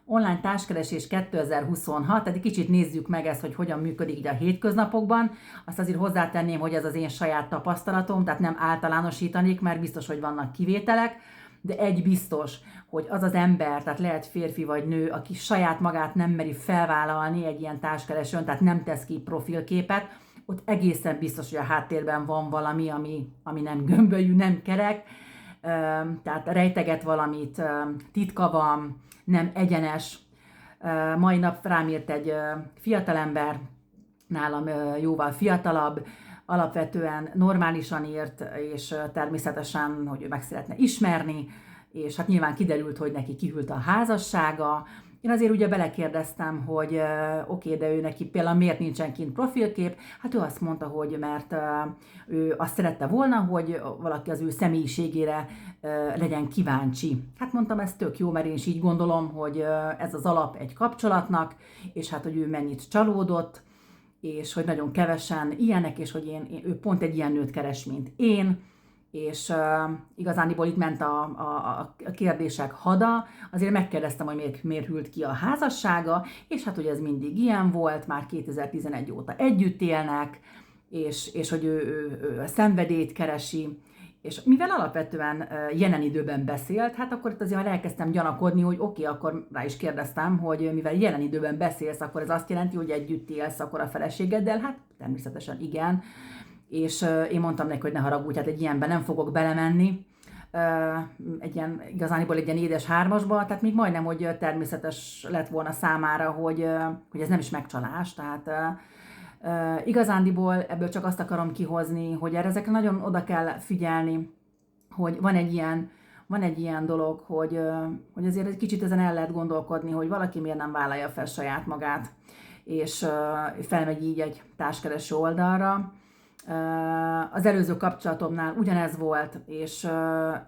Online társkeresés 2026, tehát egy kicsit nézzük meg ezt, hogy hogyan működik így a hétköznapokban. Azt azért hozzátenném, hogy ez az én saját tapasztalatom, tehát nem általánosítanék, mert biztos, hogy vannak kivételek, de egy biztos, hogy az az ember, tehát lehet férfi vagy nő, aki saját magát nem meri felvállalni egy ilyen társkeresőn, tehát nem tesz ki profilképet, ott egészen biztos, hogy a háttérben van valami, ami nem gömbölyű, nem kerek, tehát rejteget valamit, titka van, nem egyenes. Mai nap rám írt egy fiatalember, nálam jóval fiatalabb, alapvetően normálisan írt, és természetesen, hogy ő meg szeretne ismerni, és hát nyilván kiderült, hogy neki kihűlt a házassága. Én azért ugye belekérdeztem, hogy oké, de ő neki például miért nincsen kint profilkép? Hát ő azt mondta, hogy mert ő azt szerette volna, hogy valaki az ő személyiségére legyen kíváncsi. Hát mondtam, ez tök jó, mert én is így gondolom, hogy ez az alap egy kapcsolatnak, és hát, hogy ő mennyit csalódott, és hogy nagyon kevesen ilyenek, és hogy ő pont egy ilyen nőt keres, mint én, és igazániból itt ment a kérdések hada, azért megkérdeztem, hogy miért hűlt ki a házassága, és hát, hogy ez mindig ilyen volt, már 2011 óta együtt élnek, és hogy ő a szenvedélyt keresi, és mivel alapvetően jelen időben beszélt, hát akkor itt azért már elkezdtem gyanakodni, hogy oké, akkor rá is kérdeztem, hogy mivel jelen időben beszélsz, akkor ez azt jelenti, hogy együtt élsz akkor a feleségeddel? Hát természetesen igen. És én mondtam neki, hogy ne haragudj, hát egy ilyenben nem fogok belemenni, igazániból egy ilyen édes hármasba, tehát még majdnem, hogy természetes lett volna számára, hogy ez nem is megcsalás, tehát igazándiból ebből csak azt akarom kihozni, hogy erre ezekre nagyon oda kell figyelni, hogy van egy ilyen dolog, hogy azért egy kicsit ezen el lehet gondolkodni, hogy valaki miért nem vállalja fel saját magát, és felmegy így egy társkereső oldalra. Az előző kapcsolatomnál ugyanez volt, és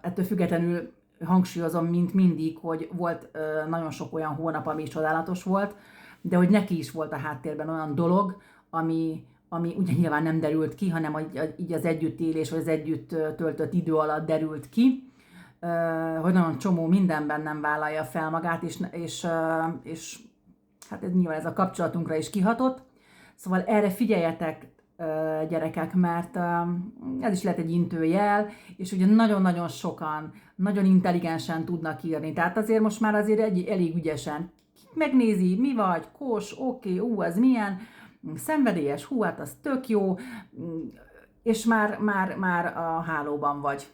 ettől függetlenül hangsúlyozom, mint mindig, hogy volt nagyon sok olyan hónap, ami csodálatos volt, de hogy neki is volt a háttérben olyan dolog, ami ugye nyilván nem derült ki, hanem így az együttélés, vagy az együtt töltött idő alatt derült ki, hogy nagyon csomó mindenben nem vállalja fel magát, és hát nyilván ez a kapcsolatunkra is kihatott. Szóval erre figyeljetek, gyerekek, mert ez is lehet egy intőjel, és ugye nagyon-nagyon sokan, nagyon intelligensen tudnak írni, tehát azért most már azért elég ügyesen megnézi, mi vagy, kos, oké, az milyen, szenvedélyes, hát az tök jó, és már a hálóban vagy.